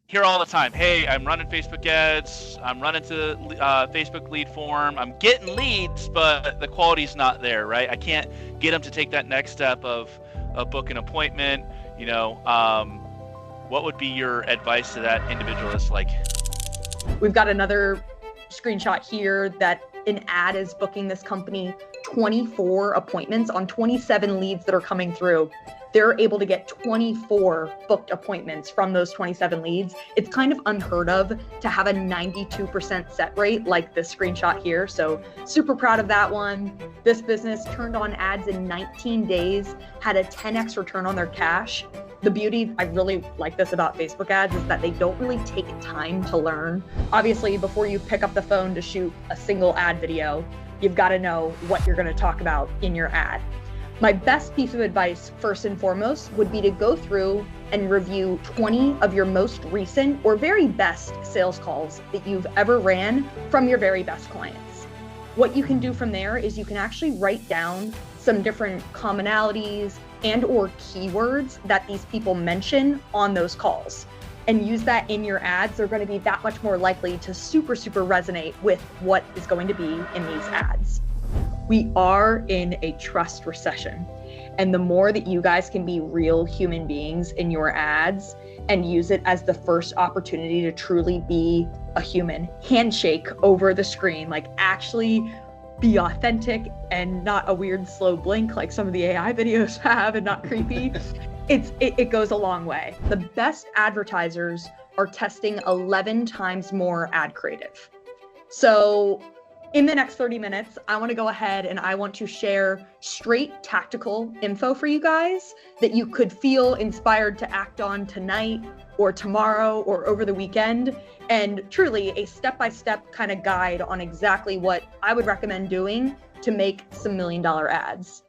hear all the time, hey, I'm running Facebook ads, I'm running to Facebook lead form, I'm getting leads, but the quality's not there, right? I can't get them to take that next step of book an appointment. What would be your advice to that individual that's like, we've got another screenshot here that an ad is booking this company 24 appointments on 27 leads that are coming through. They're able to get 24 booked appointments from those 27 leads. It's kind of unheard of to have a 92% set rate like this screenshot here. So super proud of that one. This business turned on ads in 19 days, had a 10x return on their cash. The beauty, I really like this about Facebook ads, is that they don't really take time to learn. Obviously, before you pick up the phone to shoot a single ad video, you've got to know what you're going to talk about in your ad. My best piece of advice, first and foremost, would be to go through and review 20 of your most recent or very best sales calls that you've ever ran from your very best clients. What you can do from there is you can actually write down some different commonalities and or keywords that these people mention on those calls and use that in your ads. They're going to be that much more likely to super resonate with what is going to be in these ads. We are in a trust recession, and the more that you guys can be real human beings in your ads and use it as the first opportunity to truly be a human, handshake over the screen, like actually be authentic and not a weird slow blink like some of the AI videos have, and not creepy, it goes a long way. The best advertisers are testing 11 times more ad creative. So in the next 30 minutes, I want to go ahead and I want to share straight tactical info for you guys that you could feel inspired to act on tonight or tomorrow or over the weekend, and truly a step-by-step kind of guide on exactly what I would recommend doing to make some $1 million ads.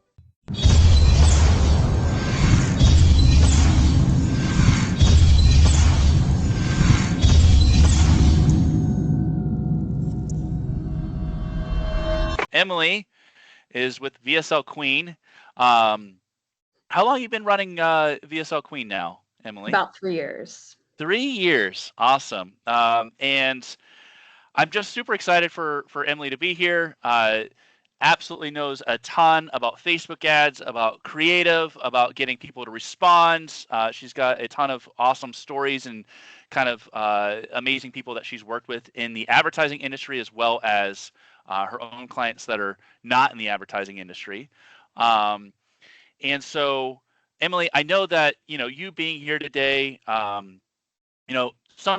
Emily is with VSL Queen. How long have you been running VSL Queen now, Emily? About 3 years. 3 years. Awesome. And I'm just super excited for Emily to be here. Absolutely knows a ton about Facebook ads, about creative, about getting people to respond. She's got a ton of awesome stories and kind of amazing people that she's worked with in the advertising industry, as well as her own clients that are not in the advertising industry. And so, Emily, I know that, you being here today, some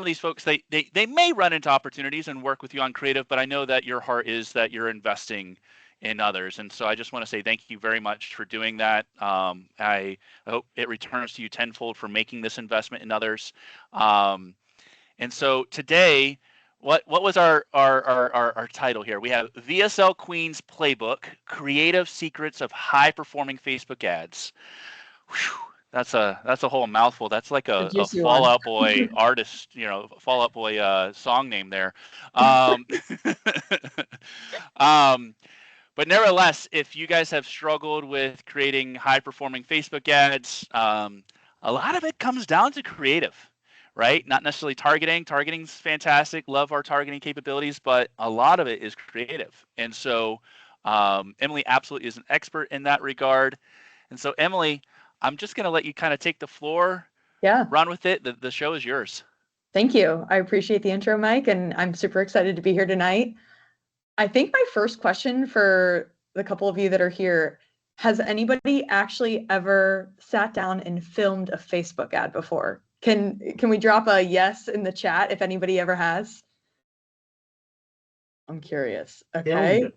of these folks, they may run into opportunities and work with you on creative, but I know that your heart is that you're investing in others. And so I just want to say thank you very much for doing that. I hope it returns to you tenfold for making this investment in others. And so today, what was our title here? We have VSL Queen's Playbook: Creative Secrets of High Performing Facebook Ads. Whew, that's a whole mouthful. That's like a Fall Out Boy artist, Fall Out Boy song name there. But nevertheless, if you guys have struggled with creating high performing Facebook ads, a lot of it comes down to creative. Right? Not necessarily targeting. Targeting's fantastic. Love our targeting capabilities, but a lot of it is creative. And so Emily absolutely is an expert in that regard. And so Emily, I'm just going to let you kind of take the floor. Yeah. Run with it. The show is yours. Thank you. I appreciate the intro, Mike, and I'm super excited to be here tonight. I think my first question for the couple of you that are here, has anybody actually ever sat down and filmed a Facebook ad before? Can we drop a yes in the chat if anybody ever has? I'm curious. Okay.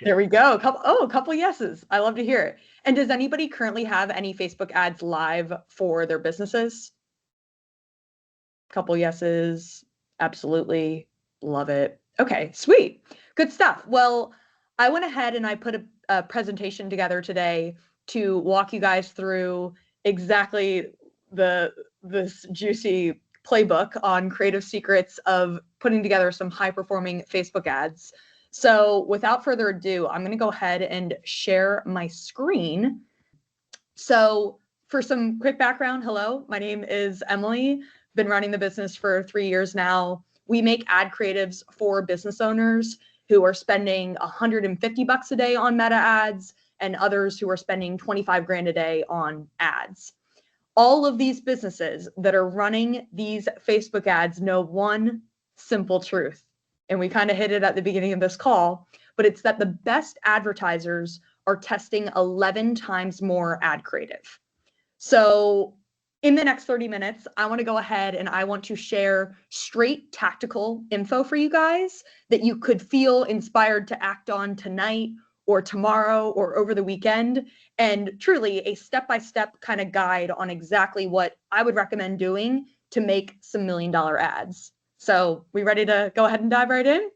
There we go. A couple yeses. I love to hear it. And does anybody currently have any Facebook ads live for their businesses? Couple yeses. Absolutely. Love it. Okay, sweet. Good stuff. Well, I went ahead and I put a presentation together today to walk you guys through exactly this juicy playbook on creative secrets of putting together some high performing Facebook ads. So without further ado, I'm going to go ahead and share my screen. So for some quick background, hello, my name is Emily. been running the business for 3 years now. We make ad creatives for business owners who are spending $150 a day on meta ads and others who are spending 25 grand a day on ads. All of these businesses that are running these Facebook ads know one simple truth. And we kind of hit it at the beginning of this call, but it's that the best advertisers are testing 11 times more ad creative. So in the next 30 minutes, I want to go ahead and I want to share straight tactical info for you guys that you could feel inspired to act on tonight or tomorrow or over the weekend, and truly a step-by-step kind of guide on exactly what I would recommend doing to make some $1 million ads. So we ready to go ahead and dive right in?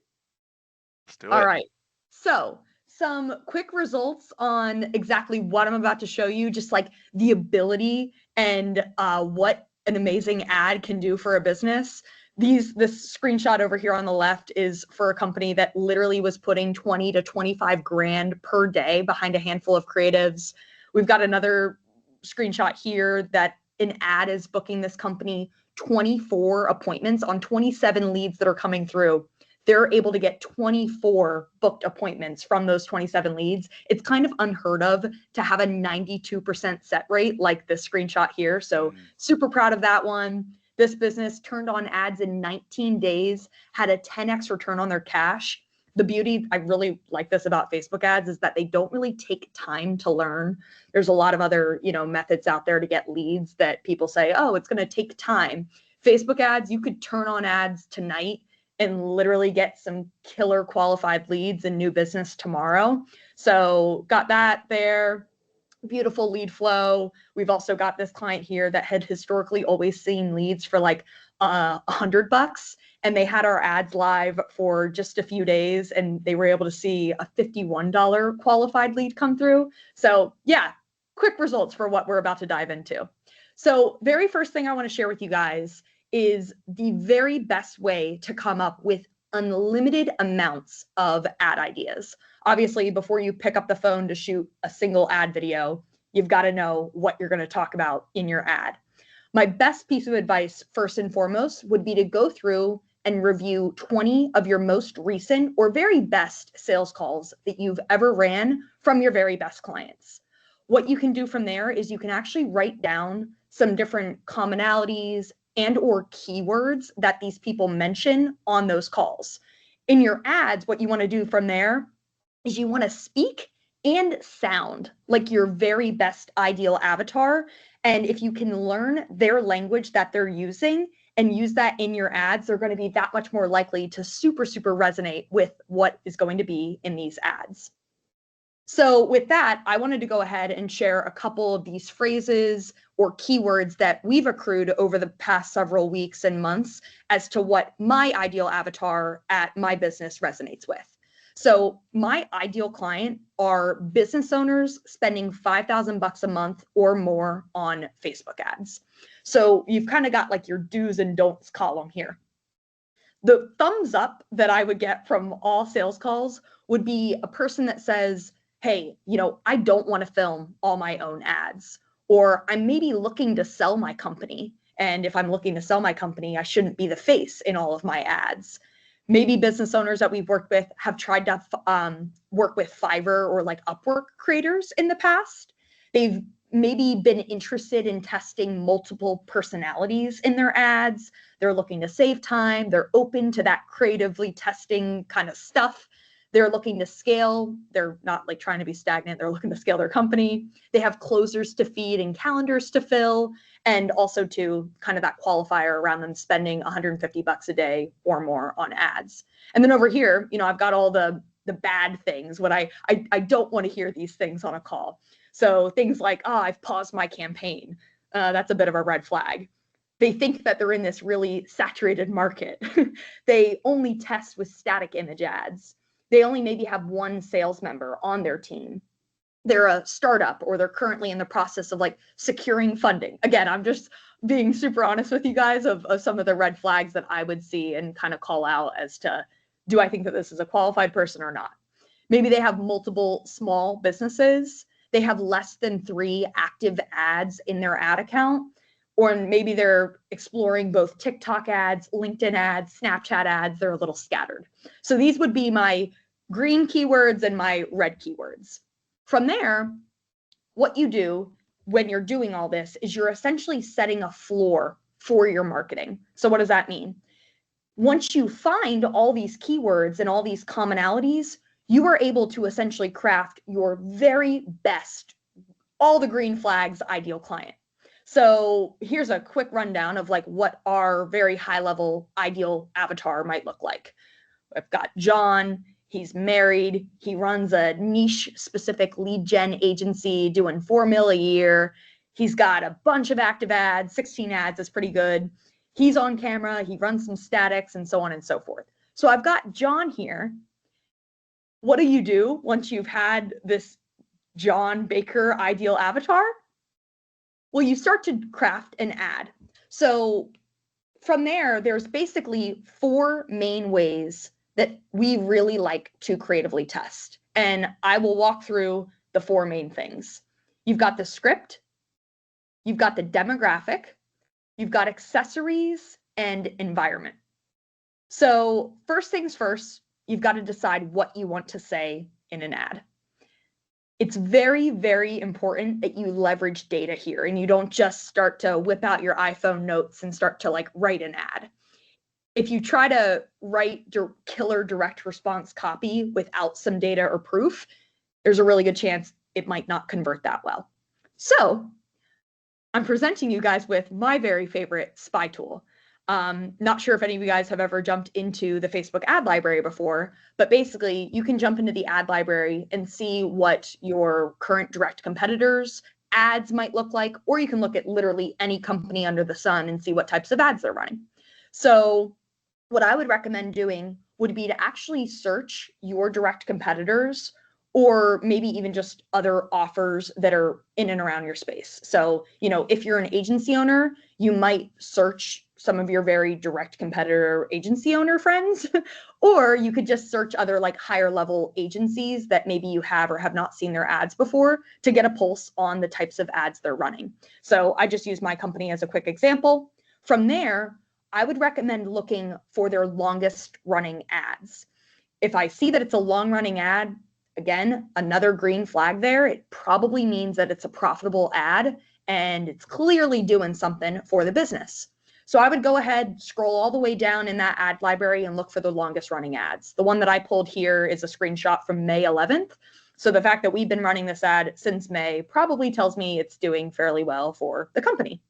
Let's do it. All right. So some quick results on exactly what I'm about to show you, just like the ability and what an amazing ad can do for a business. This screenshot over here on the left is for a company that literally was putting 20 to 25 grand per day behind a handful of creatives. We've got another screenshot here that an ad is booking this company 24 appointments on 27 leads that are coming through. They're able to get 24 booked appointments from those 27 leads. It's kind of unheard of to have a 92% set rate like this screenshot here. So super proud of that one. This business turned on ads in 19 days, had a 10x return on their cash. The beauty, I really like this about Facebook ads, is that they don't really take time to learn. There's a lot of other, methods out there to get leads that people say, oh, it's going to take time. Facebook ads, you could turn on ads tonight and literally get some killer qualified leads and new business tomorrow. So got that there. Beautiful lead flow. We've also got this client here that had historically always seen leads for like $100, and they had our ads live for just a few days and they were able to see a $51 qualified lead come through. So yeah, quick results for what we're about to dive into. So very first thing I want to share with you guys is the very best way to come up with unlimited amounts of ad ideas. Obviously, before you pick up the phone to shoot a single ad video, you've got to know what you're going to talk about in your ad. My best piece of advice, first and foremost, would be to go through and review 20 of your most recent or very best sales calls that you've ever ran from your very best clients. What you can do from there is you can actually write down some different commonalities and or keywords that these people mention on those calls. In your ads, what you want to do from there is you want to speak and sound like your very best ideal avatar. And if you can learn their language that they're using and use that in your ads, they're going to be that much more likely to super resonate with what is going to be in these ads. So with that, I wanted to go ahead and share a couple of these phrases or keywords that we've accrued over the past several weeks and months as to what my ideal avatar at my business resonates with. So my ideal client are business owners spending $5,000 a month or more on Facebook ads. So you've kind of got like your do's and don'ts column here. The thumbs up that I would get from all sales calls would be a person that says, hey, I don't want to film all my own ads, or I'm maybe looking to sell my company. And if I'm looking to sell my company, I shouldn't be the face in all of my ads. Maybe business owners that we've worked with have tried to work with Fiverr or like Upwork creators in the past. They've maybe been interested in testing multiple personalities in their ads. They're looking to save time. They're open to that creatively testing kind of stuff. They're looking to scale. They're not like trying to be stagnant. They're looking to scale their company. They have closers to feed and calendars to fill, and also to kind of that qualifier around them spending $150 a day or more on ads. And then over here, I've got all the bad things, what I don't want to hear these things on a call. So things like, oh, I've paused my campaign. That's a bit of a red flag. They think that they're in this really saturated market. They only test with static image ads. They only maybe have one sales member on their team. They're a startup, or they're currently in the process of like securing funding. Again, I'm just being super honest with you guys of some of the red flags that I would see and kind of call out as to, do I think that this is a qualified person or not? Maybe they have multiple small businesses. They have less than 3 active ads in their ad account. or maybe they're exploring both TikTok ads, LinkedIn ads, Snapchat ads. They're a little scattered. So these would be my green keywords and my red keywords. From there, what you do when you're doing all this is you're essentially setting a floor for your marketing. So what does that mean? Once you find all these keywords and all these commonalities, you are able to essentially craft your very best, all the green flags ideal client. So here's a quick rundown of like what our very high level ideal avatar might look like. I've got John. He's married. He runs a niche specific lead gen agency doing $4 million a year. He's got a bunch of active ads, 16 ads is pretty good. He's on camera. He runs some statics and so on and so forth. So I've got John here. What do you do once you've had this John Baker ideal avatar? Well, you start to craft an ad. So from there, there's basically 4 main ways that we really like to creatively test. And I will walk through the 4 main things. You've got the script, you've got the demographic, you've got accessories and environment. So first things first, you've got to decide what you want to say in an ad. It's very, very important that you leverage data here and you don't just start to whip out your iPhone notes and start to like write an ad. If you try to write killer direct response copy without some data or proof, there's a really good chance it might not convert that well. So I'm presenting you guys with my very favorite spy tool. Not sure if any of you guys have ever jumped into the Facebook ad library before, but basically you can jump into the ad library and see what your current direct competitors' ads might look like, or you can look at literally any company under the sun and see what types of ads they're running. So what I would recommend doing would be to actually search your direct competitors or maybe even just other offers that are in and around your space. So, if you're an agency owner, you might search some of your very direct competitor agency owner friends, or you could just search other like higher level agencies that maybe you have or have not seen their ads before to get a pulse on the types of ads they're running. So I just use my company as a quick example. From there, I would recommend looking for their longest running ads. If I see that it's a long running ad, again, another green flag there, it probably means that it's a profitable ad and it's clearly doing something for the business. So I would go ahead, scroll all the way down in that ad library and look for the longest running ads. The one that I pulled here is a screenshot from May 11th. So the fact that we've been running this ad since May probably tells me it's doing fairly well for the company.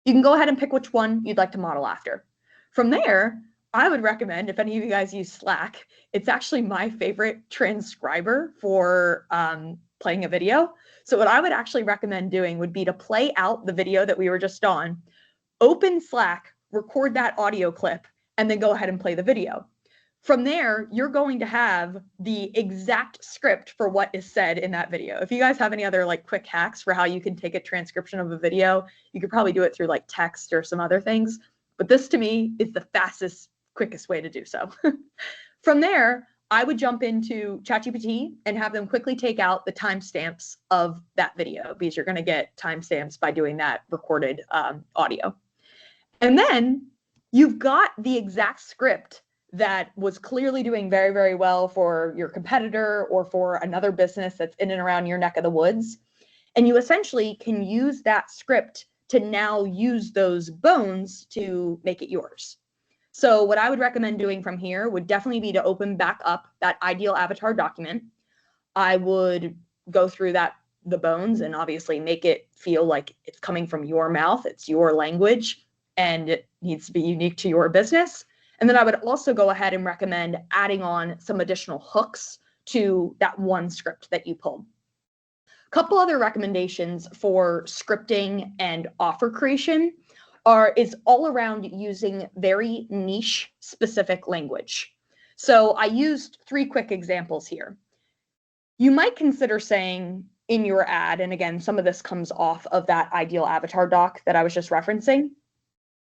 You can go ahead and pick which one you'd like to model after. From there, I would recommend, if any of you guys use Slack, it's actually my favorite transcriber for playing a video. So what I would actually recommend doing would be to play out the video that we were just on, open Slack, record that audio clip, and then go ahead and play the video. From there, you're going to have the exact script for what is said in that video. If you guys have any other like quick hacks for how you can take a transcription of a video, you could probably do it through like text or some other things. But this to me is the fastest, quickest way to do so. From there, I would jump into ChatGPT and have them quickly take out the timestamps of that video because you're going to get timestamps by doing that recorded audio. And then you've got the exact script that was clearly doing very, very well for your competitor or for another business that's in and around your neck of the woods. And you essentially can use that script to now use those bones to make it yours. So what I would recommend doing from here would definitely be to open back up that ideal avatar document. I would go through the bones and obviously make it feel like it's coming from your mouth, it's your language, and it needs to be unique to your business. And then I would also go ahead and recommend adding on some additional hooks to that one script that you pulled. A couple other recommendations for scripting and offer creation is all around using very niche specific language. So I used 3 quick examples here. You might consider saying in your ad, and again, some of this comes off of that ideal avatar doc that I was just referencing,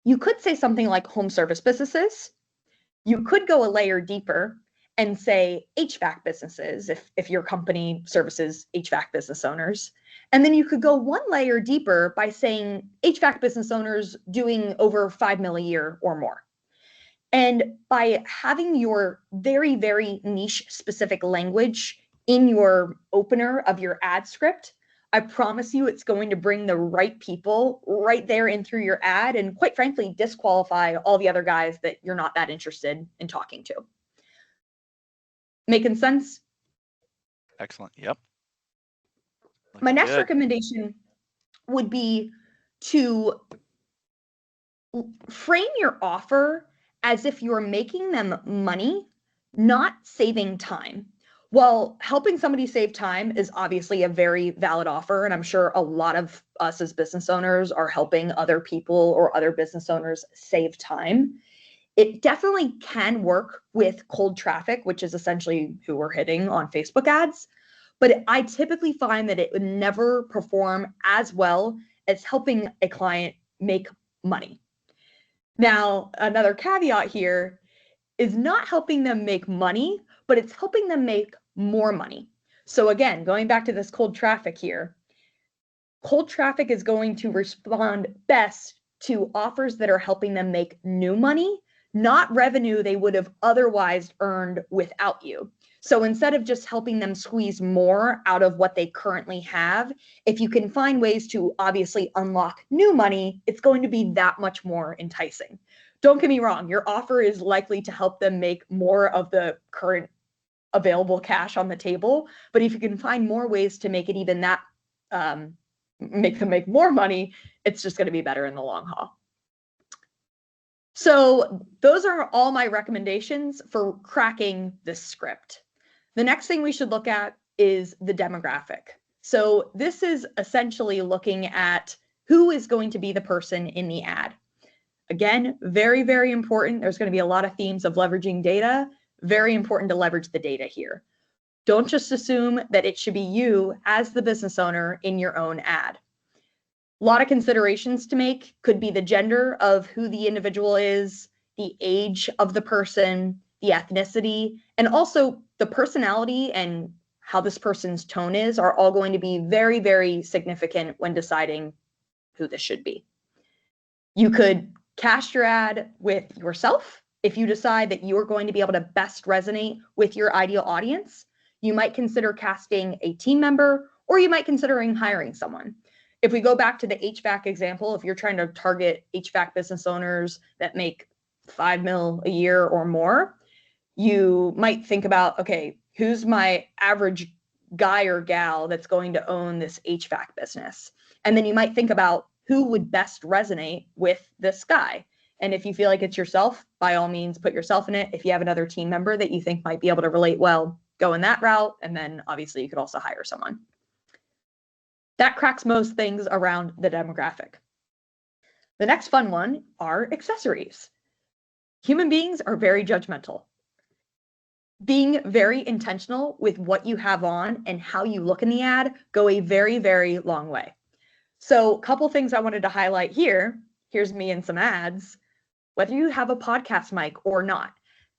you could say something like home service businesses. You could go a layer deeper and say HVAC businesses, if your company services HVAC business owners. And then you could go one layer deeper by saying HVAC business owners doing over 5 mil a year or more. And by having your very, very niche specific language in your opener of your ad script, I promise you it's going to bring the right people right there in through your ad, and quite frankly, disqualify all the other guys that you're not that interested in talking to. Making sense? Excellent. Yep. My next recommendation would be to frame your offer as if you're making them money, not saving time. While helping somebody save time is obviously a very valid offer, and I'm sure a lot of us as business owners are helping other people or other business owners save time, it definitely can work with cold traffic, which is essentially who we're hitting on Facebook ads. But I typically find that it would never perform as well as helping a client make money. Now, another caveat here is not helping them make money, but it's helping them make more money. So again, going back to this cold traffic here, cold traffic is going to respond best to offers that are helping them make new money, not revenue they would have otherwise earned without you. So instead of just helping them squeeze more out of what they currently have, if you can find ways to obviously unlock new money, it's going to be that much more enticing. Don't get me wrong, your offer is likely to help them make more of the current available cash on the table. But if you can find more ways to make it even that, make them make more money, it's just going to be better in the long haul. So those are all my recommendations for cracking this script. The next thing we should look at is the demographic. So this is essentially looking at who is going to be the person in the ad. Again, very, very important. There's going to be a lot of themes of leveraging data. Very important to leverage the data here. Don't just assume that it should be you as the business owner in your own ad. A lot of considerations to make could be the gender of who the individual is, the age of the person, the ethnicity, and also the personality and how this person's tone is are all going to be very, very significant when deciding who this should be. You could cast your ad with yourself. If you decide that you are going to be able to best resonate with your ideal audience, you might consider casting a team member, or you might considering hiring someone. If we go back to the HVAC example, if you're trying to target HVAC business owners that make 5 mil a year or more, you might think about, okay, who's my average guy or gal that's going to own this HVAC business? And then you might think about who would best resonate with this guy. And if you feel like it's yourself, by all means, put yourself in it. If you have another team member that you think might be able to relate well, go in that route. And then obviously you could also hire someone. That cracks most things around the demographic. The next fun one are accessories. Human beings are very judgmental. Being very intentional with what you have on and how you look in the ad go a very, very long way. So a couple things I wanted to highlight here. Here's me in some ads. Whether you have a podcast mic or not,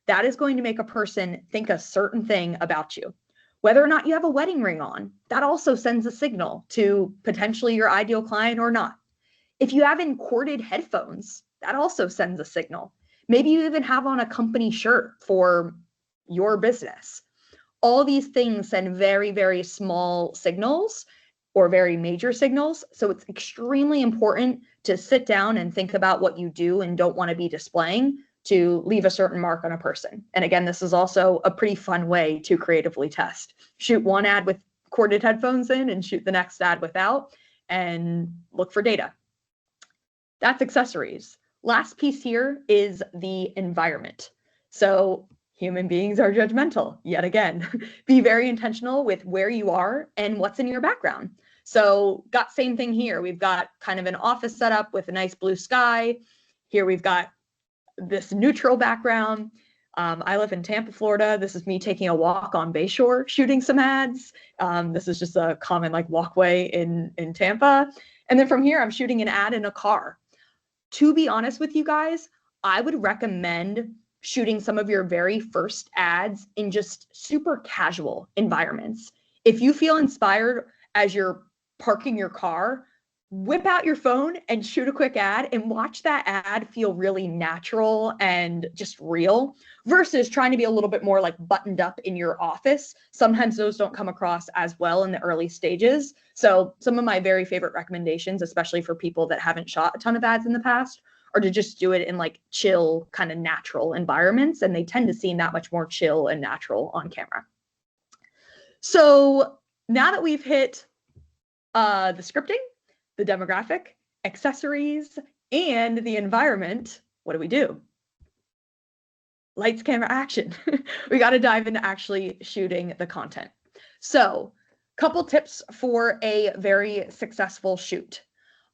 that is going to make a person think a certain thing about you. Whether or not you have a wedding ring on, that also sends a signal to potentially your ideal client or not. If you have corded headphones, that also sends a signal. Maybe you even have on a company shirt for your business. All these things send very, very small signals or very major signals. So it's extremely important to sit down and think about what you do and don't want to be displaying to leave a certain mark on a person. And again, this is also a pretty fun way to creatively test. Shoot one ad with corded headphones in and shoot the next ad without and look for data. That's accessories. Last piece here is the environment. So human beings are judgmental, yet again. Be very intentional with where you are and what's in your background. So got same thing here. We've got kind of an office setup with a nice blue sky. Here we've got this neutral background. I live in Tampa, Florida. This is me taking a walk on Bayshore, shooting some ads. This is just a common like walkway in Tampa. And then from here, I'm shooting an ad in a car. To be honest with you guys, I would recommend shooting some of your very first ads in just super casual environments. If you feel inspired as you're parking your car, whip out your phone and shoot a quick ad and watch that ad feel really natural and just real versus trying to be a little bit more like buttoned up in your office. Sometimes those don't come across as well in the early stages. So some of my very favorite recommendations, especially for people that haven't shot a ton of ads in the past, are to just do it in like chill, kind of natural environments. And they tend to seem that much more chill and natural on camera. So now that we've hit the scripting, the demographic, accessories, and the environment, what do? Lights, camera, action. We got to dive into actually shooting the content. So, couple tips for a very successful shoot.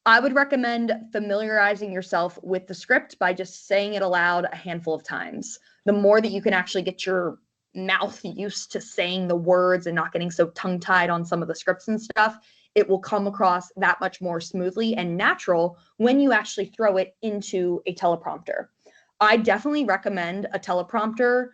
I would recommend familiarizing yourself with the script by just saying it aloud a handful of times. The more that you can actually get your mouth used to saying the words and not getting so tongue-tied on some of the scripts and stuff, it will come across that much more smoothly and natural when you actually throw it into a teleprompter. I definitely recommend a teleprompter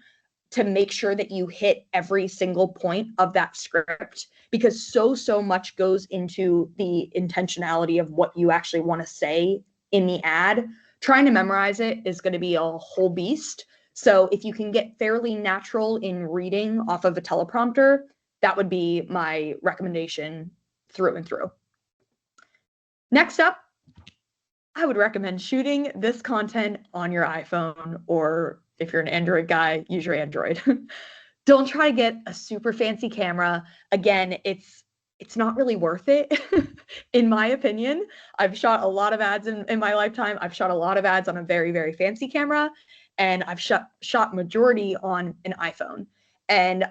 to make sure that you hit every single point of that script, because so much goes into the intentionality of what you actually want to say in the ad. Trying to memorize it is going to be a whole beast. So if you can get fairly natural in reading off of a teleprompter, that would be my recommendation through and through. Next up, I would recommend shooting this content on your iPhone, or if you're an Android guy, use your Android. Don't try to get a super fancy camera. Again, it's not really worth it, in my opinion. I've shot a lot of ads in my lifetime. I've shot a lot of ads on a very, very fancy camera, and I've shot majority on an iPhone. And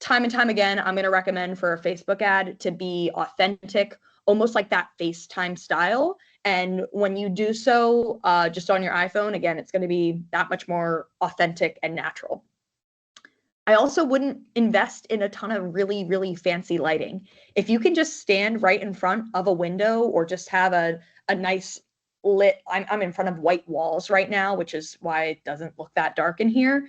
time and time again, I'm going to recommend for a Facebook ad to be authentic, almost like that FaceTime style. And when you do so just on your iPhone, again, it's going to be that much more authentic and natural. I also wouldn't invest in a ton of really, really fancy lighting. If you can just stand right in front of a window or just have a nice lit, I'm in front of white walls right now, which is why it doesn't look that dark in here.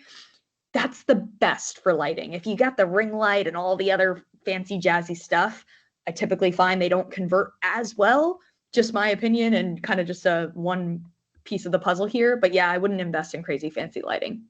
That's the best for lighting. If you got the ring light and all the other fancy jazzy stuff, I typically find they don't convert as well. Just my opinion and kind of just a one piece of the puzzle here. But yeah, I wouldn't invest in crazy fancy lighting.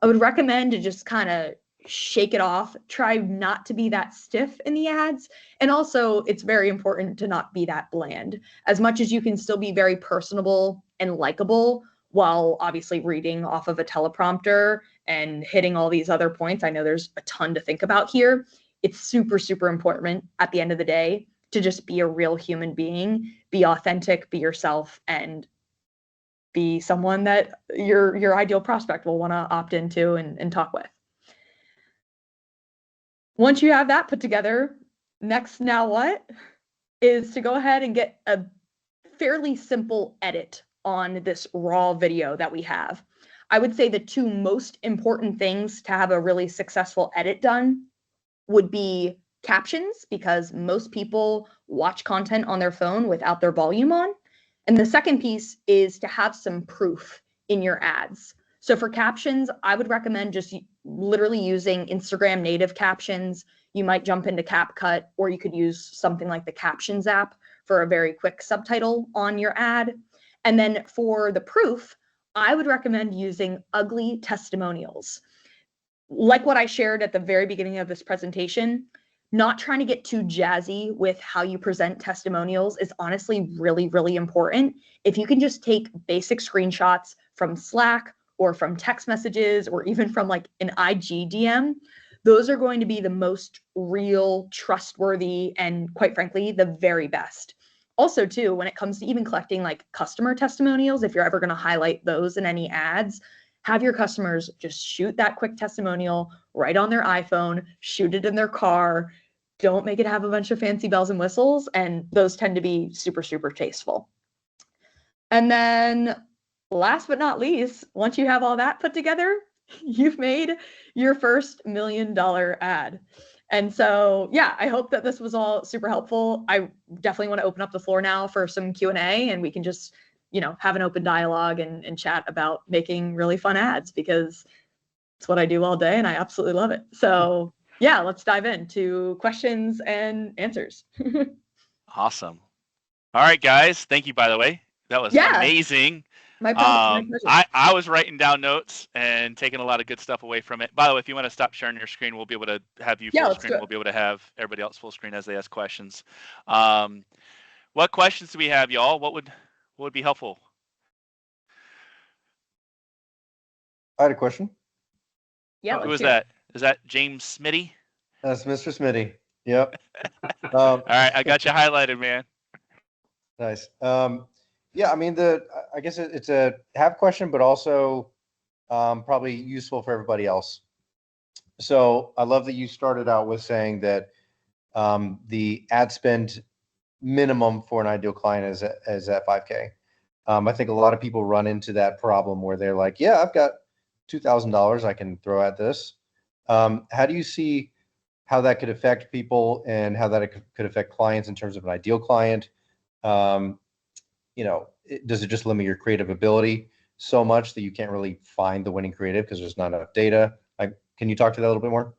I would recommend to just kind of shake it off. Try not to be that stiff in the ads. And also, it's very important to not be that bland. As much as you can still be very personable and likable while obviously reading off of a teleprompter and hitting all these other points. I know there's a ton to think about here. It's super, super important at the end of the day to just be a real human being, be authentic, be yourself, and be someone that your ideal prospect will want to opt into and talk with. Once you have that put together, next now what is to go ahead and get a fairly simple edit on this raw video that we have. I would say the two most important things to have a really successful edit done would be captions, because most people watch content on their phone without their volume on. And the second piece is to have some proof in your ads. So for captions, I would recommend just literally using Instagram native captions. You might jump into CapCut, or you could use something like the Captions app for a very quick subtitle on your ad. And then for the proof, I would recommend using ugly testimonials. Like what I shared at the very beginning of this presentation, not trying to get too jazzy with how you present testimonials is honestly really, really important. If you can just take basic screenshots from Slack or from text messages or even from like an IG DM, those are going to be the most real, trustworthy, and quite frankly, the very best. Also, too, when it comes to even collecting like customer testimonials, if you're ever going to highlight those in any ads, have your customers just shoot that quick testimonial right on their iPhone, shoot it in their car. Don't make it have a bunch of fancy bells and whistles, and those tend to be super, super tasteful. And then last but not least, once you have all that put together, you've made your first $1 million ad. And so, yeah, I hope that this was all super helpful. I definitely want to open up the floor now for some Q&A, and we can just have an open dialogue and chat about making really fun ads, because it's what I do all day and I absolutely love it. So yeah, let's dive into questions and answers. Awesome. All right, guys. Thank you, by the way. That was amazing. My pleasure. I was writing down notes and taking a lot of good stuff away from it. By the way, if you want to stop sharing your screen, we'll be able to have you full screen. We'll be able to have everybody else full screen as they ask questions. What questions do we have, y'all? What would be helpful? I had a question. Yeah. Who is that? Is that James Smitty? That's Mr. Smitty. Yep. All right, I got you highlighted, man. Nice. Yeah, I mean, I guess it's a have question, but also probably useful for everybody else. So I love that you started out with saying that the ad spend minimum for an ideal client is at $5K. I think a lot of people run into that problem where they're like, yeah, I've got $2,000 I can throw at this. How do you see how that could affect people and how that could affect clients in terms of an ideal client? Does it just limit your creative ability so much that you can't really find the winning creative because there's not enough data? Can you talk to that a little bit more?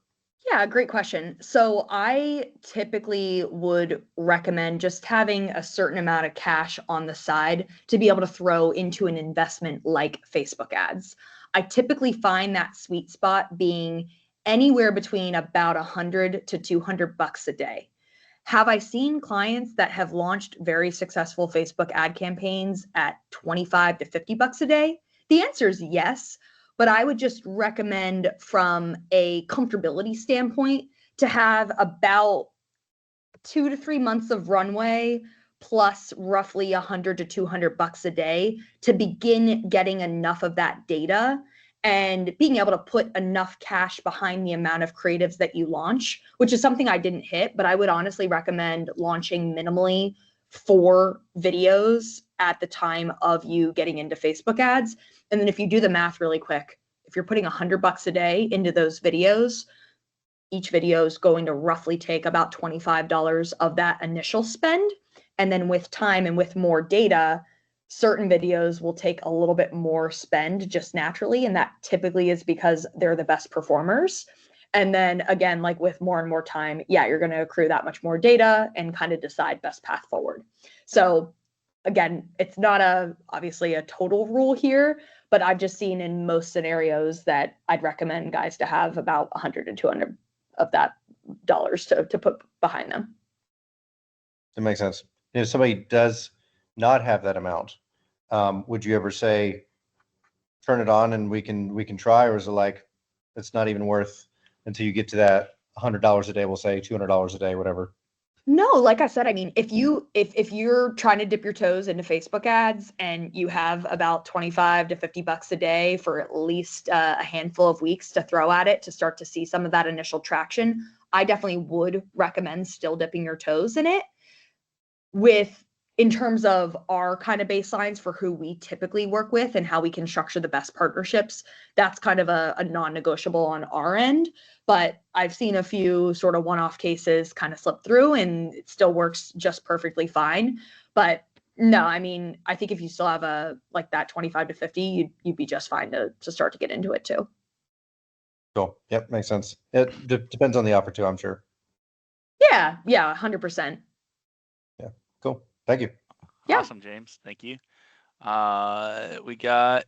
Yeah, great question. So I typically would recommend just having a certain amount of cash on the side to be able to throw into an investment like Facebook ads. I typically find that sweet spot being anywhere between about $100 to $200 a day. Have I seen clients that have launched very successful Facebook ad campaigns at $25 to $50 a day? The answer is yes, but I would just recommend from a comfortability standpoint to have about 2 to 3 months of runway plus roughly $100 to $200 a day to begin getting enough of that data and being able to put enough cash behind the amount of creatives that you launch, which is something I didn't hit, but I would honestly recommend launching minimally 4 videos at the time of you getting into Facebook ads. And then if you do the math really quick, if you're putting $100 a day into those videos, each video is going to roughly take about $25 of that initial spend. And then with time and with more data, certain videos will take a little bit more spend just naturally. And that typically is because they're the best performers. And then again, like with more and more time, yeah, you're going to accrue that much more data and kind of decide best path forward. So again, it's not obviously a total rule here, but I've just seen in most scenarios that I'd recommend guys to have about 100 to 200 of that dollars to put behind them. That makes sense. If somebody does not have that amount, would you ever say, turn it on and we can try, or is it like it's not even worth until you get to that $100 a day? We'll say $200 a day, whatever. No, like I said, I mean, if you're trying to dip your toes into Facebook ads and you have about 25 to $50 a day for at least a handful of weeks to throw at it to start to see some of that initial traction, I definitely would recommend still dipping your toes in it. In terms of our kind of baselines for who we typically work with and how we can structure the best partnerships, that's kind of a non-negotiable on our end. But I've seen a few sort of one-off cases kind of slip through and it still works just perfectly fine. But no, I mean, I think if you still have like that 25 to 50, you'd be just fine to start to get into it too. Cool. Yep, makes sense. It depends on the offer too, I'm sure. Yeah, 100%. Yeah, cool. Thank you. Yeah. Awesome, James. Thank you. We got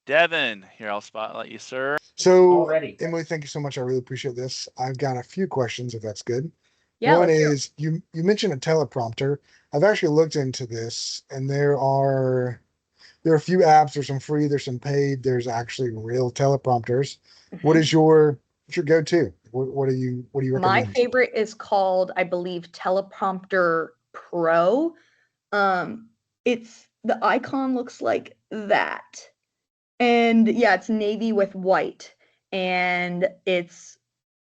Devin here. I'll spotlight you, sir. So, Emily, thank you so much. I really appreciate this. I've got a few questions, if that's good. Yeah, one is you mentioned a teleprompter. I've actually looked into this, and there are a few apps. There's some free. There's some paid. There's actually real teleprompters. Mm-hmm. What is your go-to? What do you recommend? My favorite is called, I believe, Teleprompter Pro. It's the icon looks like that. And yeah, it's navy with white. And it's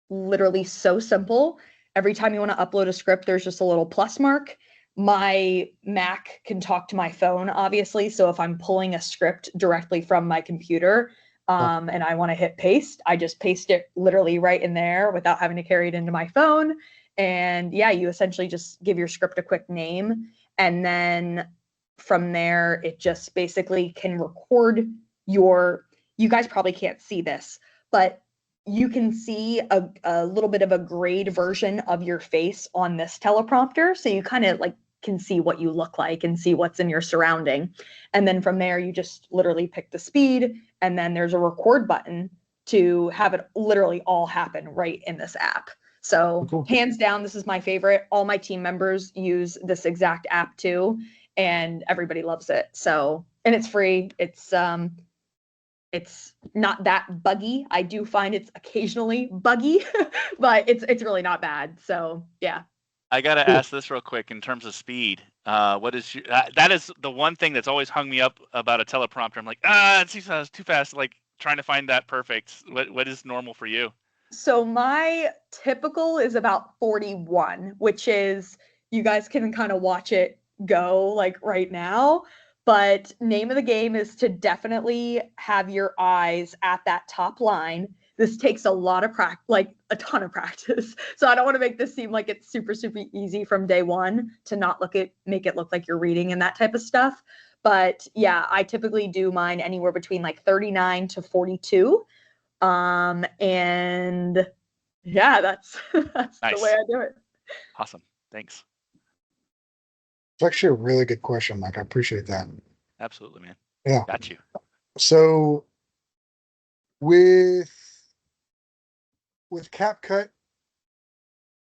literally so simple. Every time you want to upload a script, there's just a little plus mark. My Mac can talk to my phone, obviously. So if I'm pulling a script directly from my computer, and I want to hit paste, I just paste it literally right in there without having to carry it into my phone. And yeah, you essentially just give your script a quick name. And then from there, it just basically can record you guys probably can't see this, but you can see a little bit of a grayed version of your face on this teleprompter. So you kind of like can see what you look like and see what's in your surrounding. And then from there, you just literally pick the speed, and then there's a record button to have it literally all happen right in this app. So Cool. Hands down, this is my favorite. All my team members use this exact app too, and everybody loves it. So, and it's free. It's not that buggy. I do find it's occasionally buggy, but it's really not bad. So yeah. I gotta ask this real quick in terms of speed. What is that is the one thing that's always hung me up about a teleprompter. I'm like, it's too fast. Like trying to find that perfect. What is normal for you? So my typical is about 41, which is, you guys can kind of watch it go like right now. But name of the game is to definitely have your eyes at that top line. This takes a lot of practice, like a ton of practice. So I don't want to make this seem like it's super, super easy from day one to not make it look like you're reading and that type of stuff. But yeah, I typically do mine anywhere between like 39 to 42. And yeah, that's Nice. The way I do it. Awesome. Thanks. It's actually a really good question, Mike. I appreciate that. Absolutely, man. Yeah. Got you. So with CapCut,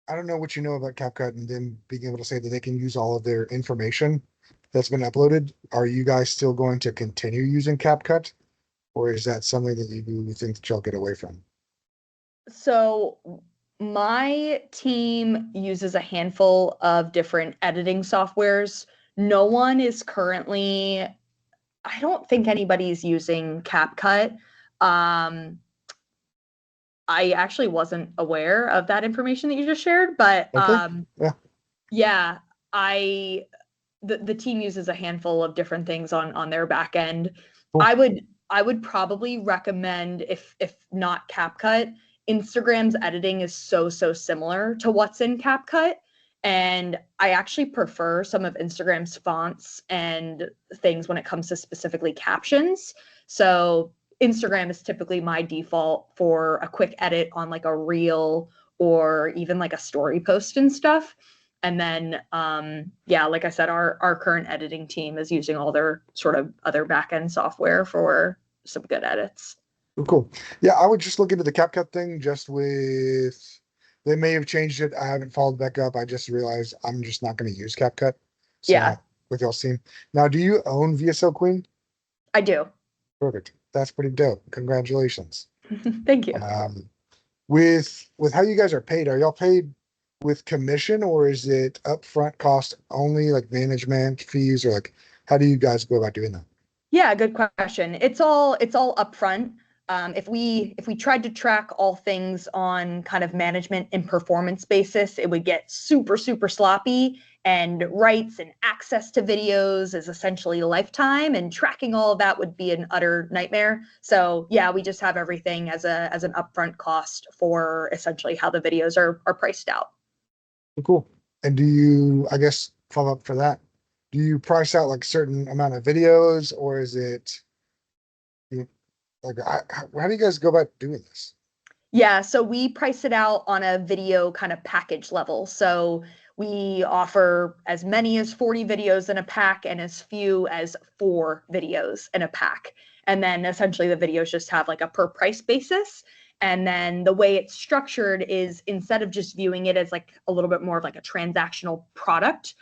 I don't know what you know about CapCut and them being able to say that they can use all of their information that's been uploaded. Are you guys still going to continue using CapCut, or is that something that you think that you'll get away from? So my team uses a handful of different editing softwares. No one is currently, I don't think anybody's using CapCut. I actually wasn't aware of that information that you just shared, but yeah, the team uses a handful of different things on their back end. Cool. I would probably recommend, if not CapCut, Instagram's editing is so similar to what's in CapCut. And I actually prefer some of Instagram's fonts and things when it comes to specifically captions. So Instagram is typically my default for a quick edit on like a reel or even like a story post and stuff. And then, yeah, like I said, our current editing team is using all their sort of other back-end software for some good edits. Cool. Yeah, I would just look into the CapCut thing just with, they may have changed it. I haven't followed back up. I just realized I'm just not going to use CapCut. So Yeah. With y'all's team. Now, do you own VSL Queen? I do. Perfect. That's pretty dope. Congratulations. Thank you. With how you guys are paid, are y'all paid with commission, or is it upfront cost only, like management fees, or like how do you guys go about doing that? Yeah, good question. It's all upfront. If we tried to track all things on kind of management and performance basis, it would get super sloppy, and rights and access to videos is essentially lifetime, and tracking all of that would be an utter nightmare. So yeah, we just have everything as an upfront cost for essentially how the videos are priced out. Cool. And do you, I guess, follow up for that, do you price out like a certain amount of videos, or is it like, how do you guys go about doing this? Yeah, so we price it out on a video kind of package level. So we offer as many as 40 videos in a pack and as few as 4 videos in a pack. And then essentially the videos just have like a per price basis. And then the way it's structured is, instead of just viewing it as like a little bit more of like a transactional product,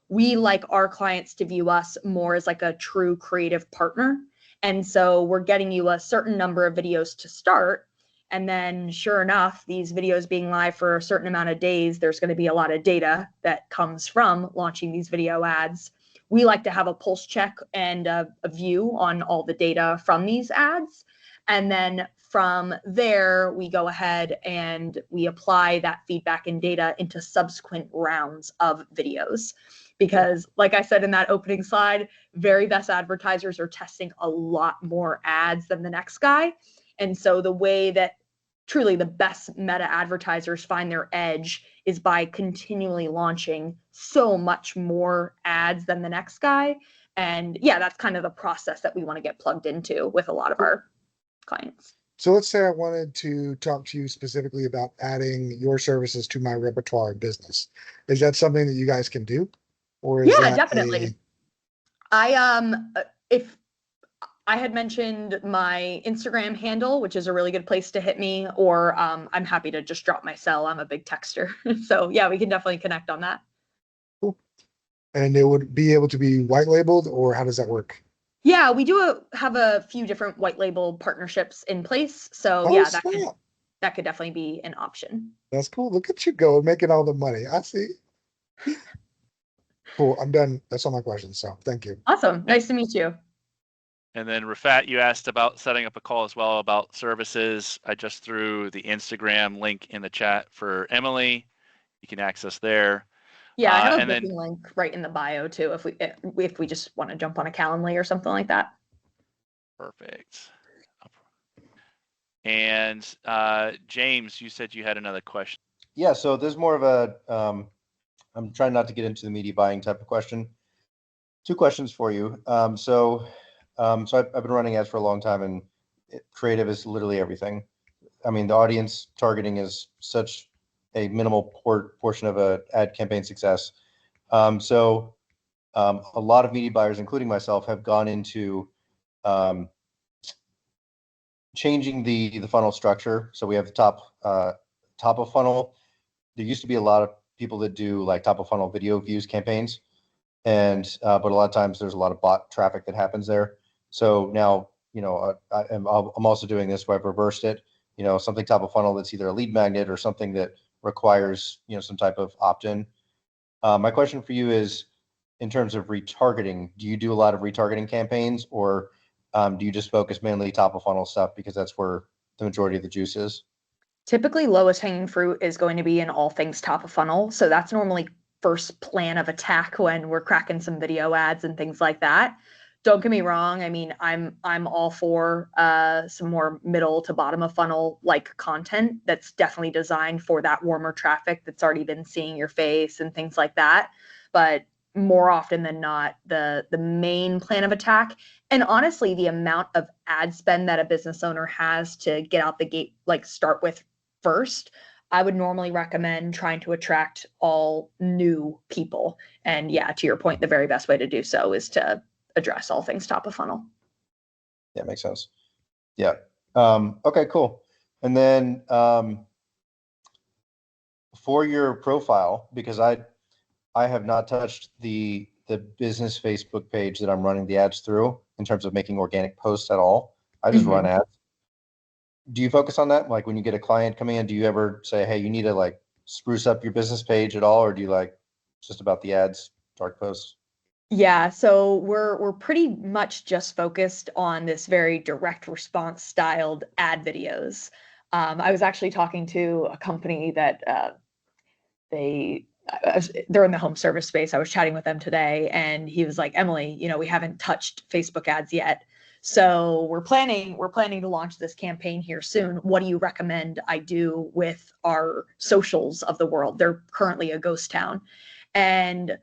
we like our clients to view us more as like a true creative partner. And so we're getting you a certain number of videos to start. And then sure enough, these videos being live for a certain amount of days, there's going to be a lot of data that comes from launching these video ads. We like to have a pulse check and a view on all the data from these ads. And then from there, we go ahead and we apply that feedback and data into subsequent rounds of videos. Because like I said in that opening slide, very best advertisers are testing a lot more ads than the next guy. And so the way that truly the best meta advertisers find their edge is by continually launching so much more ads than the next guy. And yeah, that's kind of the process that we want to get plugged into with a lot of our clients. So let's say I wanted to talk to you specifically about adding your services to my repertoire of business. Is that something that you guys can do? Or is Yeah, that definitely. If I had mentioned my Instagram handle, which is a really good place to hit me, or I'm happy to just drop my cell. I'm a big texter. So yeah, we can definitely connect on that. Cool. And it would be able to be white labeled, or how does that work? Yeah, we do have a few different white label partnerships in place. So Oh, yeah, snap. that could definitely be an option. That's cool. Look at you go, making all the money. I see. Cool. I'm done. That's all my questions. So thank you. Awesome. Nice to meet you. And then Rafat, you asked about setting up a call as well about services. I just threw the Instagram link in the chat for Emily. You can access there. Yeah, I have a and booking then link right in the bio too, if we just want to jump on a Calendly or something like that. perfect. And James, you said you had another question. Yeah, so there's more of a I'm trying not to get into the media buying type of question. Two questions for you. So I've been running ads for a long time, and creative is literally everything. I mean, the audience targeting is such a minimal portion of a ad campaign success. So a lot of media buyers, including myself, have gone into changing the funnel structure. So we have the top of funnel. There used to be a lot of people that do like top of funnel video views campaigns, and but a lot of times there's a lot of bot traffic that happens there. So now, I'm also doing this where I've reversed it. Something top of funnel that's either a lead magnet or something that requires some type of opt-in. My question for you is, in terms of retargeting, do you do a lot of retargeting campaigns, or do you just focus mainly top of funnel stuff because that's where the majority of the juice is? Typically, lowest hanging fruit is going to be in all things top of funnel. So that's normally first plan of attack when we're cracking some video ads and things like that. Don't get me wrong. I mean, I'm all for some more middle to bottom of funnel like content that's definitely designed for that warmer traffic that's already been seeing your face and things like that. But more often than not, the main plan of attack, and honestly, the amount of ad spend that a business owner has to get out the gate, like start with first, I would normally recommend trying to attract all new people. And yeah, to your point, the very best way to do so is to address all things top of funnel. Yeah, makes sense. Yeah. Okay, cool. And then for your profile, because I have not touched the business Facebook page that I'm running the ads through in terms of making organic posts at all. I just run ads. Do you focus on that? Like when you get a client coming in, do you ever say, hey, you need to like spruce up your business page at all? Or do you like just about the ads, dark posts? Yeah, so we're pretty much just focused on this very direct response styled ad videos. I was actually talking to a company that they're in the home service space. I was chatting with them today, and he was like, Emily, we haven't touched Facebook ads yet. So we're planning to launch this campaign here soon. What do you recommend I do with our socials of the world? They're currently a ghost town. And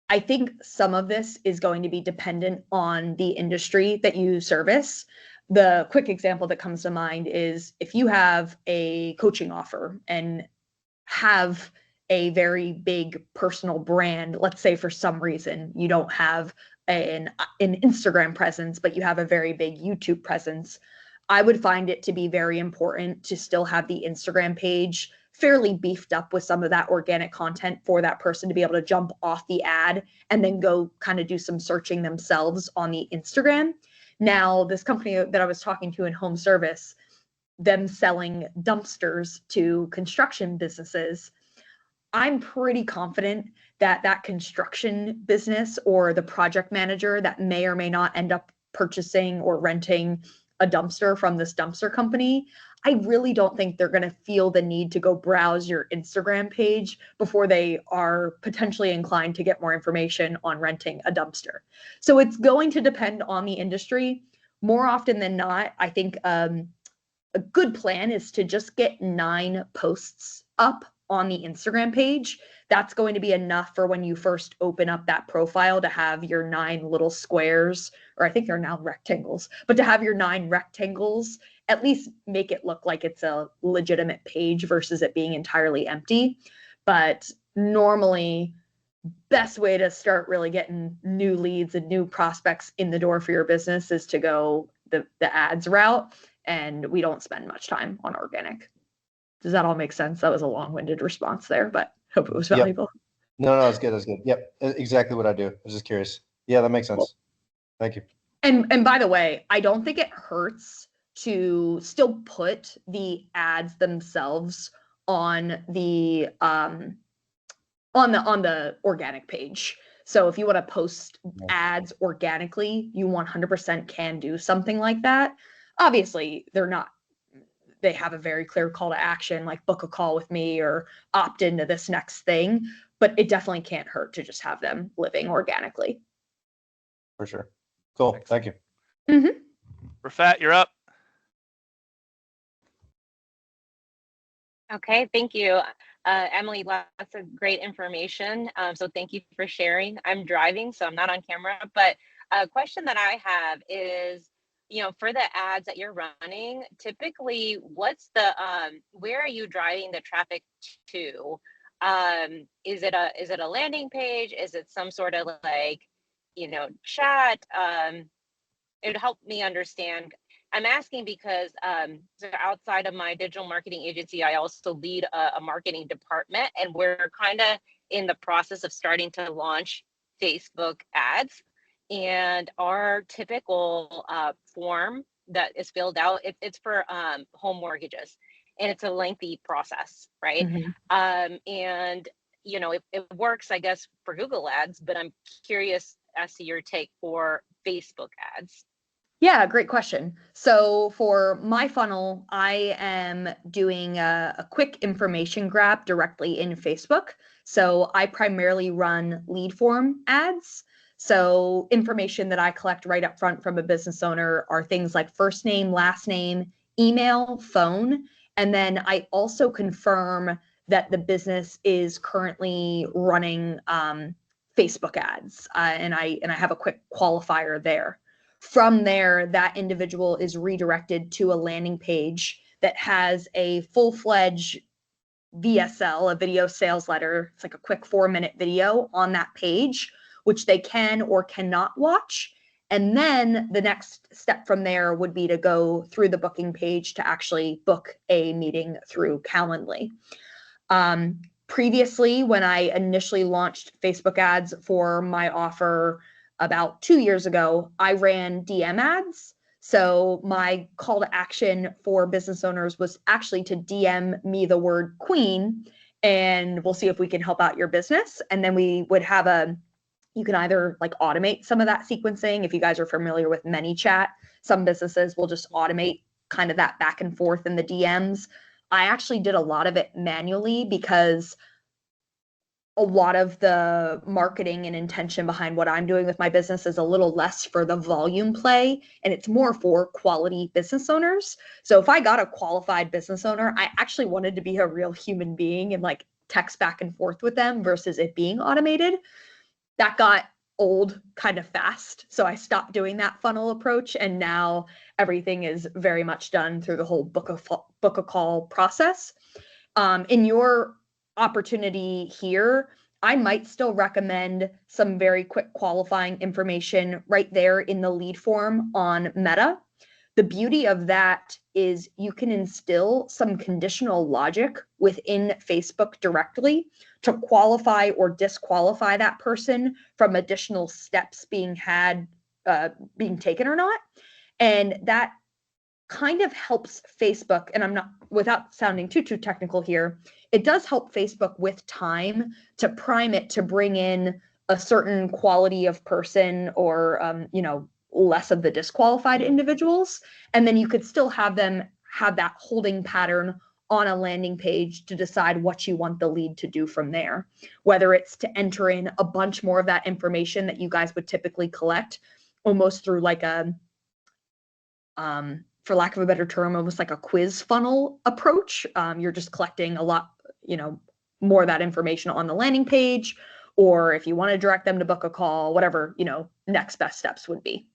I think some of this is going to be dependent on the industry that you service. The quick example that comes to mind is if you have a coaching offer and have a very big personal brand, let's say for some reason you don't have an Instagram presence, but you have a very big YouTube presence, I would find it to be very important to still have the Instagram page fairly beefed up with some of that organic content for that person to be able to jump off the ad and then go kind of do some searching themselves on the Instagram. Now, this company that I was talking to in home service, them selling dumpsters to construction businesses, I'm pretty confident that that construction business or the project manager that may or may not end up purchasing or renting a dumpster from this dumpster company, I really don't think they're going to feel the need to go browse your Instagram page before they are potentially inclined to get more information on renting a dumpster. So it's going to depend on the industry. More often than not, I think a good plan is to just get 9 posts up on the Instagram page that's going to be enough for when you first open up that profile to have your 9 little squares, or I think they're now rectangles, but to have your 9 rectangles, at least make it look like it's a legitimate page versus it being entirely empty. But normally, best way to start really getting new leads and new prospects in the door for your business is to go the ads route, and we don't spend much time on organic. Does that all make sense? That was a long-winded response there, but hope it was valuable. Yep. No, that's good. That's good. Yep, exactly what I do. I was just curious. Yeah, that makes sense. Cool. Thank you. And by the way, I don't think it hurts to still put the ads themselves on the organic page. So if you want to post ads organically, you 100% can do something like that. Obviously, they have a very clear call to action, like book a call with me or opt into this next thing, but it definitely can't hurt to just have them living organically. For sure. Cool. Thank you. Mm-hmm. Rafat, you're up. Okay, thank you. Emily, lots of great information. So thank you for sharing. I'm driving, so I'm not on camera, but a question that I have is, for the ads that you're running, typically what's the, where are you driving the traffic to? Is it a landing page? Is it some sort of like, chat? It would help me understand. I'm asking because so outside of my digital marketing agency, I also lead a marketing department, and we're kind of in the process of starting to launch Facebook ads. And our typical form that is filled out, it's for home mortgages, and it's a lengthy process, right? Mm-hmm. And it works, I guess, for Google ads, but I'm curious as to your take for Facebook ads. Yeah, great question. So for my funnel, I am doing a quick information grab directly in Facebook. So I primarily run lead form ads. So information that I collect right up front from a business owner are things like first name, last name, email, phone. And then I also confirm that the business is currently running Facebook ads. And I have a quick qualifier there. From there, that individual is redirected to a landing page that has a full-fledged VSL, a video sales letter. It's like a quick 4-minute video on that page, which they can or cannot watch. And then the next step from there would be to go through the booking page to actually book a meeting through Calendly. Previously, when I initially launched Facebook ads for my offer about 2 years ago, I ran DM ads. So my call to action for business owners was actually to DM me the word queen, and we'll see if we can help out your business. And then we would have you can either like automate some of that sequencing. If you guys are familiar with ManyChat, some businesses will just automate kind of that back and forth in the DMs. I actually did a lot of it manually because a lot of the marketing and intention behind what I'm doing with my business is a little less for the volume play, and it's more for quality business owners. So if I got a qualified business owner, I actually wanted to be a real human being and like text back and forth with them versus it being automated. That got old kind of fast. So I stopped doing that funnel approach, and now everything is very much done through the whole book a call process. In your opportunity here, I might still recommend some very quick qualifying information right there in the lead form on Meta. The beauty of that is you can instill some conditional logic within Facebook directly to qualify or disqualify that person from additional steps being taken or not. And that kind of helps Facebook, and I'm not, without sounding too technical here, it does help Facebook with time to prime it to bring in a certain quality of person or, less of the disqualified individuals. And then you could still have them have that holding pattern on a landing page to decide what you want the lead to do from there, whether it's to enter in a bunch more of that information that you guys would typically collect, almost through like a, for lack of a better term, almost like a quiz funnel approach. You're just collecting a lot, more of that information on the landing page, or if you want to direct them to book a call, whatever, next best steps would be.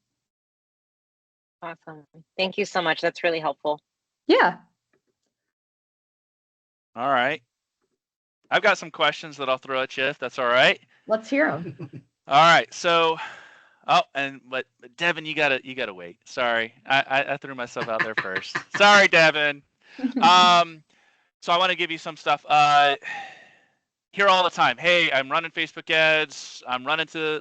Awesome. Thank you so much. That's really helpful. Yeah. All right. I've got some questions that I'll throw at you, if that's all right. Let's hear them. All right. So, but Devin, you gotta wait. Sorry, I threw myself out there first. Sorry, Devin. So I want to give you some stuff. Hear all the time. Hey, I'm running Facebook ads. I'm running to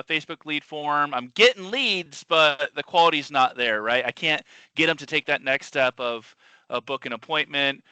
Facebook lead form. I'm getting leads, but the quality's not there, right? I can't get them to take that next step of book an appointment.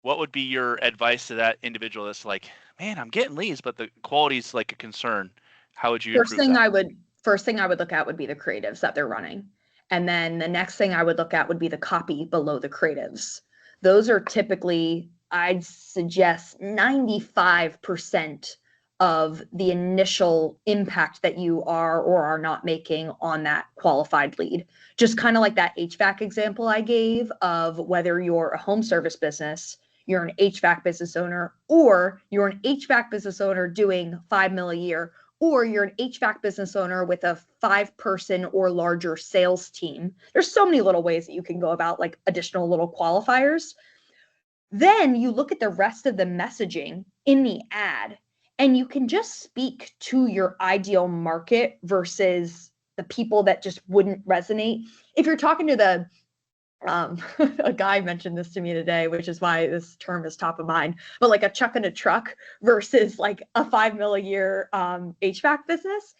What would be your advice to that individual that's like, man, I'm getting leads, but the quality's like a concern? How would you First improve thing that? I would look at would be the creatives that they're running. And then the next thing I would look at would be the copy below the creatives. Those are typically, I'd suggest, 95% of the initial impact that you are or are not making on that qualified lead. Just kind of like that HVAC example I gave of whether you're a home service business, you're an HVAC business owner, or you're an HVAC business owner doing $5 million a year, or you're an HVAC business owner with a 5-person or larger sales team. There's so many little ways that you can go about like additional little qualifiers. Then you look at the rest of the messaging in the ad, and you can just speak to your ideal market versus the people that just wouldn't resonate. If you're talking to the a guy mentioned this to me today, which is why this term is top of mind, but like a chuck in a truck versus like a $5 million a year HVAC business,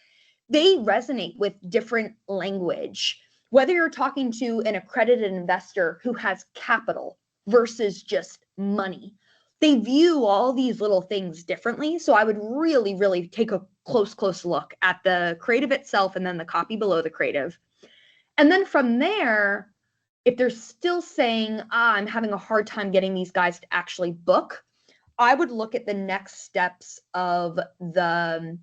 they resonate with different language. Whether you're talking to an accredited investor who has capital versus just money, they view all these little things differently. So I would really, really take a close look at the creative itself and then the copy below the creative. And then from there, if they're still saying, I'm having a hard time getting these guys to actually book, I would look at the next steps of the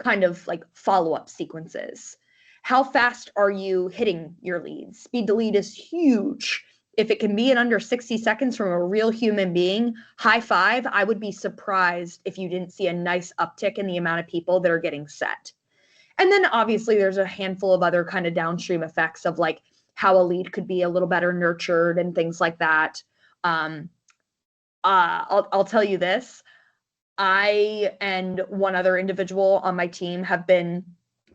kind of like follow-up sequences. How fast are you hitting your leads? Speed to lead is huge. If it can be in under 60 seconds from a real human being, high five. I would be surprised if you didn't see a nice uptick in the amount of people that are getting set. And then obviously there's a handful of other kind of downstream effects of like how a lead could be a little better nurtured and things like that. I'll tell you this. I and one other individual on my team have been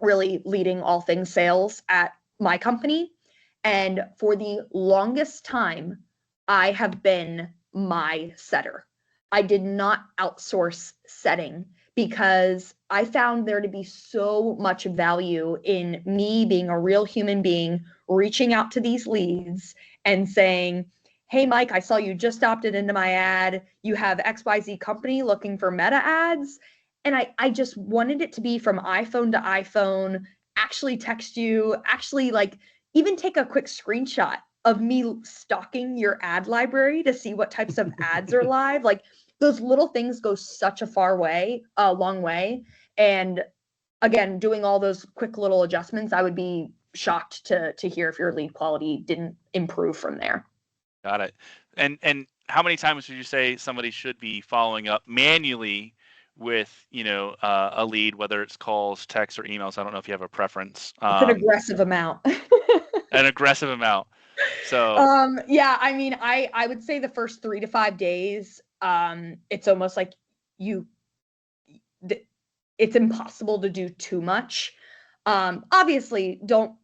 really leading all things sales at my company. And for the longest time, I have been my setter. I did not outsource setting because I found there to be so much value in me being a real human being, reaching out to these leads and saying, hey, Mike, I saw you just opted into my ad. You have XYZ company looking for meta ads. And I just wanted it to be from iPhone to iPhone, actually text you, actually like even take a quick screenshot of me stalking your ad library to see what types of ads are live. Like those little things go such a long way. And again, doing all those quick little adjustments, I would be shocked to hear if your lead quality didn't improve from there. Got it. And how many times would you say somebody should be following up manually with, a lead, whether it's calls, texts, or emails? I don't know if you have a preference. It's an aggressive amount. An aggressive amount. So yeah, I mean, I would say the first 3 to 5 days, it's almost like it's impossible to do too much. Obviously don't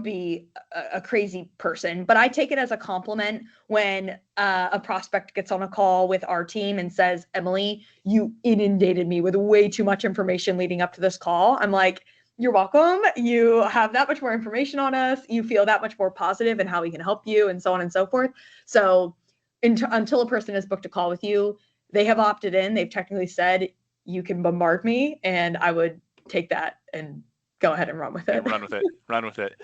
be a crazy person, but I take it as a compliment when a prospect gets on a call with our team and says, Emily, you inundated me with way too much information leading up to this call. I'm like, you're welcome. You have that much more information on us. You feel that much more positive in how we can help you and so on and so forth. So until a person has booked a call with you, they have opted in. They've technically said, you can bombard me, and I would take that and go ahead and run with it. Run with it.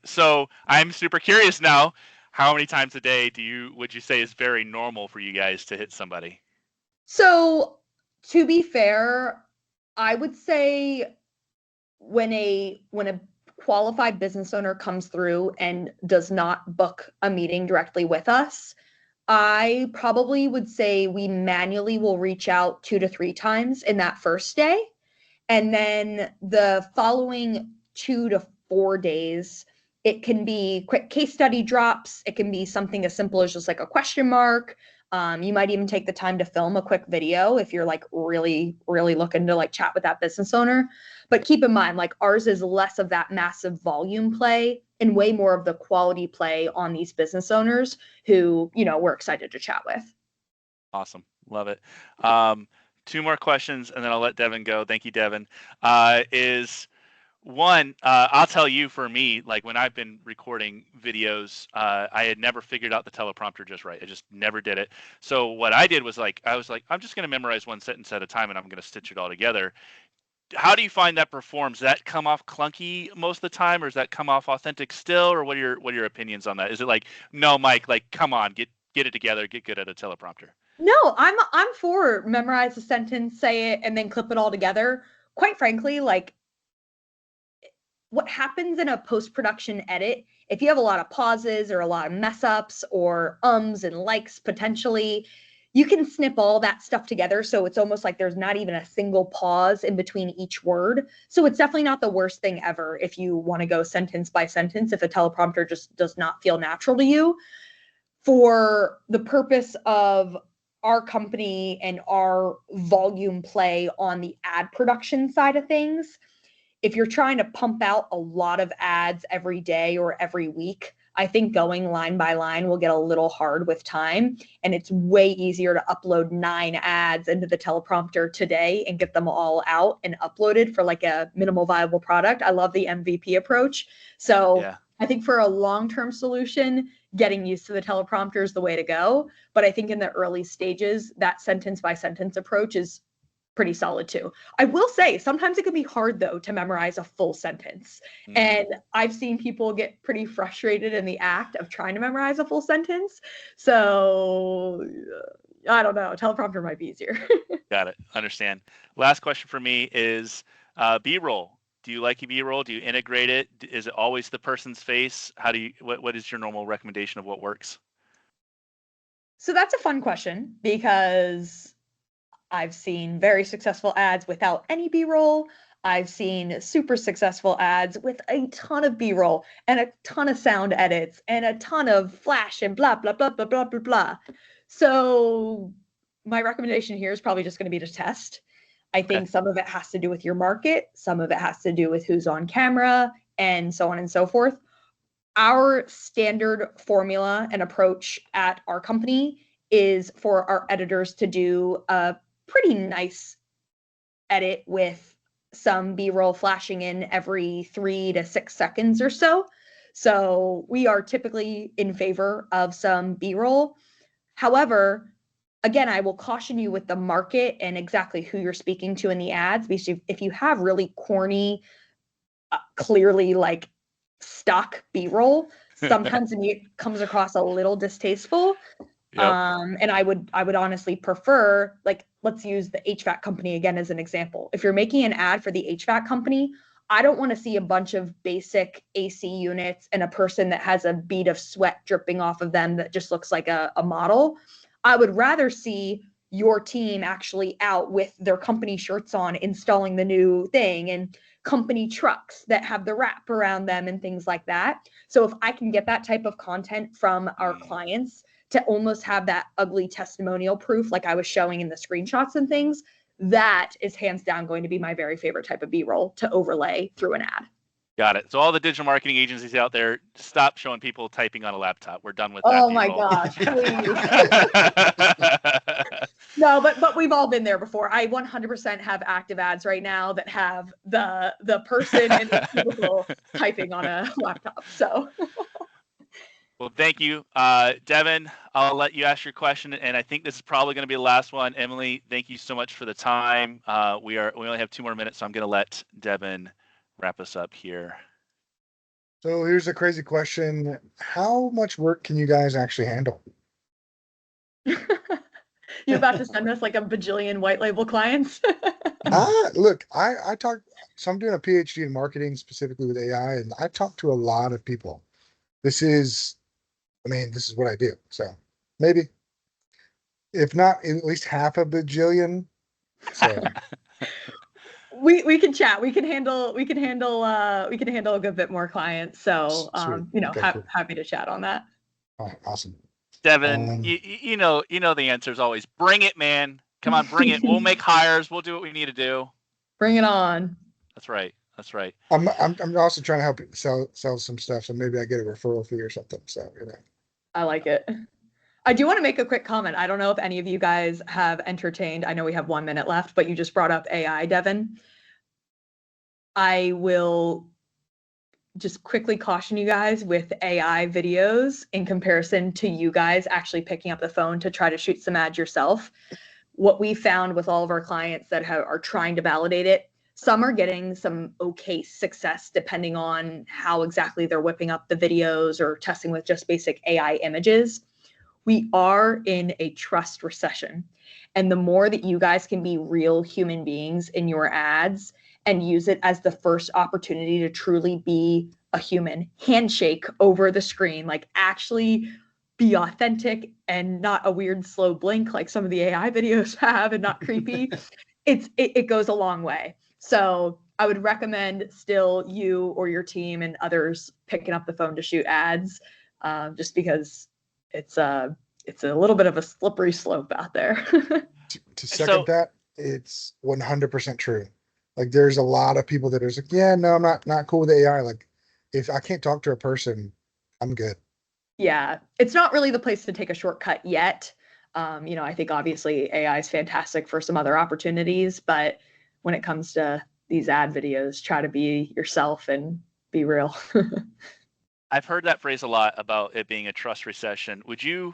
So I'm super curious now. How many times a day would you say is very normal for you guys to hit somebody? So to be fair, I would say when a qualified business owner comes through and does not book a meeting directly with us, I probably would say we manually will reach out 2 to 3 times in that first day. And then the following 2 to 4 days, it can be quick case study drops. It can be something as simple as just like a question mark. You might even take the time to film a quick video if you're like really, really looking to like chat with that business owner. But keep in mind, like ours is less of that massive volume play and way more of the quality play on these business owners who, you know, we're excited to chat with. Awesome. Love it. Two more questions and then I'll let Devin go. Thank you, Devin. Is one, I'll tell you, for me, like when I've been recording videos, I had never figured out the teleprompter just right. I just never did it. So what I did was I was like, I'm just going to memorize one sentence at a time and I'm going to stitch it all together. How do you find that performs? Does that come off clunky most of the time, or does that come off authentic still? Or what are your opinions on that? Is it like, no, Mike, like, come on, get it together, get good at a teleprompter? No, I'm for memorize a sentence, say it, and then clip it all together. Quite frankly, like what happens in a post-production edit, if you have a lot of pauses or a lot of mess ups or ums and likes potentially, you can snip all that stuff together. So it's almost like there's not even a single pause in between each word. So it's definitely not the worst thing ever if you want to go sentence by sentence, if a teleprompter just does not feel natural to you. For the purpose of our company and our volume play on the ad production side of things, if you're trying to pump out a lot of ads every day or every week, I think going line by line will get a little hard with time. And it's way easier to upload 9 ads into the teleprompter today and get them all out and uploaded for like a minimal viable product. I love the MVP approach. So yeah. I think for a long-term solution, getting used to the teleprompter is the way to go. But I think in the early stages, that sentence by sentence approach is pretty solid too. I will say sometimes it can be hard though to memorize a full sentence. And I've seen people get pretty frustrated in the act of trying to memorize a full sentence. So I don't know, teleprompter might be easier. Got it. Understand. Last question for me is B-roll. Do you like B-roll? Do you integrate it? Is it always the person's face? What is your normal recommendation of what works? So that's a fun question because I've seen very successful ads without any B-roll. I've seen super successful ads with a ton of B-roll and a ton of sound edits and a ton of flash and blah, blah, blah, blah, blah, blah, blah. So my recommendation here is probably just going to be to test. I think some of it has to do with your market. Some of it has to do with who's on camera and so on and so forth. Our standard formula and approach at our company is for our editors to do a pretty nice edit with some B-roll flashing in every 3 to 6 seconds or so. So we are typically in favor of some B-roll. However, again, I will caution you with the market and exactly who you're speaking to in the ads, because if you have really corny, clearly like stock B-roll, sometimes it comes across a little distasteful. Yep. And I would honestly prefer, like, let's use the HVAC company again as an example. If you're making an ad for the HVAC company, I don't want to see a bunch of basic AC units and a person that has a bead of sweat dripping off of them that just looks like a model. I would rather see your team actually out with their company shirts on, installing the new thing, and company trucks that have the wrap around them and things like that. So if I can get that type of content from our clients to almost have that ugly testimonial proof like I was showing in the screenshots and things, that is hands down going to be my very favorite type of B-roll to overlay through an ad. Got it. So all the digital marketing agencies out there, stop showing people typing on a laptop. We're done with that. Oh my gosh, please. No, but we've all been there before. I 100% have active ads right now that have the person in the cubicle typing on a laptop. So well, thank you. Devin, I'll let you ask your question, and I think this is probably going to be the last one. Emily, thank you so much for the time. We only have 2 more minutes, so I'm going to let Devin wrap us up here. So here's a crazy question. How much work can you guys actually handle? You're about to send us like a bajillion white label clients? Look, I talk, so I'm doing a PhD in marketing specifically with AI, and I talk to a lot of people. This is what I do. So Maybe. If not, at least half a bajillion. So we can chat. We can handle a good bit more clients. So Okay, cool. happy to chat on that. All right, awesome. Devin, you know the answer is always bring it, man. Come on, bring it. We'll make hires. We'll do what we need to do. Bring it on. That's right. That's right. I'm also trying to help you sell some stuff, so maybe I get a referral fee or something. So I like it. I do want to make a quick comment. I don't know if any of you guys have entertained. I know we have 1 minute left, but you just brought up AI, Devin. I will just quickly caution you guys with AI videos in comparison to you guys actually picking up the phone to try to shoot some ads yourself. What we found with all of our clients that are trying to validate it, some are getting some okay success depending on how exactly they're whipping up the videos or testing with just basic AI images. We are in a trust recession. And the more that you guys can be real human beings in your ads and use it as the first opportunity to truly be a human, handshake over the screen, like actually be authentic and not a weird slow blink like some of the AI videos have and not creepy, it goes a long way. So I would recommend still you or your team and others picking up the phone to shoot ads, just because it's a little bit of a slippery slope out there. to second that, it's 100% true. Like there's a lot of people that are like, yeah, no, I'm not cool with AI. Like if I can't talk to a person, I'm good. Yeah, it's not really the place to take a shortcut yet. I think obviously AI is fantastic for some other opportunities, but when it comes to these ad videos, try to be yourself and be real. I've heard that phrase a lot about it being a trust recession. Would you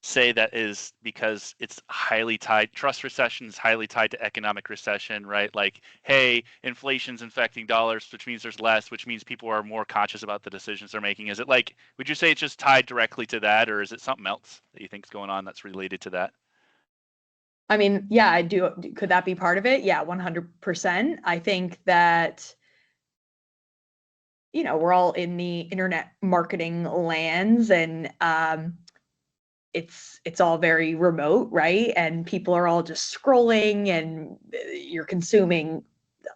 say that is because it's highly tied, trust recession is highly tied to economic recession, right? Like, hey, inflation's infecting dollars, which means there's less, which means people are more conscious about the decisions they're making. Is it like, would you say it's just tied directly to that, or is it something else that you think is going on that's related to that? I mean, yeah, I do. Could that be part of it? Yeah, 100%. I think that we're all in the internet marketing lands, and it's all very remote, right? And people are all just scrolling, and you're consuming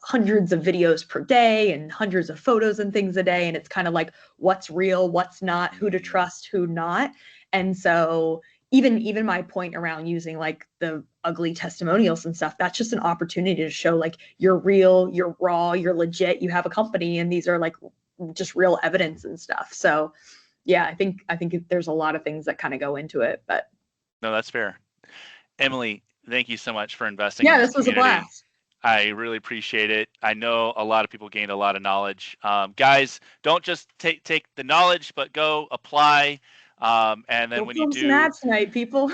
hundreds of videos per day and hundreds of photos and things a day, and it's kind of like what's real, what's not, who to trust, who not. And so even my point around using like the ugly testimonials and stuff, that's just an opportunity to show like you're real, you're raw, you're legit, you have a company, and these are like just real evidence and stuff. So yeah, I think there's a lot of things that kind of go into it, but no, that's fair. Emily, thank you so much for investing in this was a blast. I really appreciate it. I know a lot of people gained a lot of knowledge. Guys, don't just take the knowledge, but go apply. And then when you do, some ads tonight, people.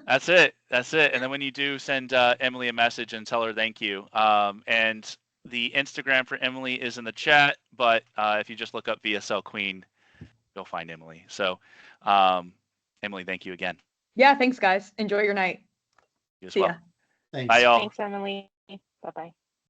That's it. And then when you do, send Emily a message and tell her thank you. And the Instagram for Emily is in the chat, but if you just look up VSL Queen, you'll find Emily. So, Emily, thank you again. Yeah, thanks, guys. Enjoy your night. You as See well. ya. Thanks. Bye, y'all. Thanks, Emily. Bye-bye.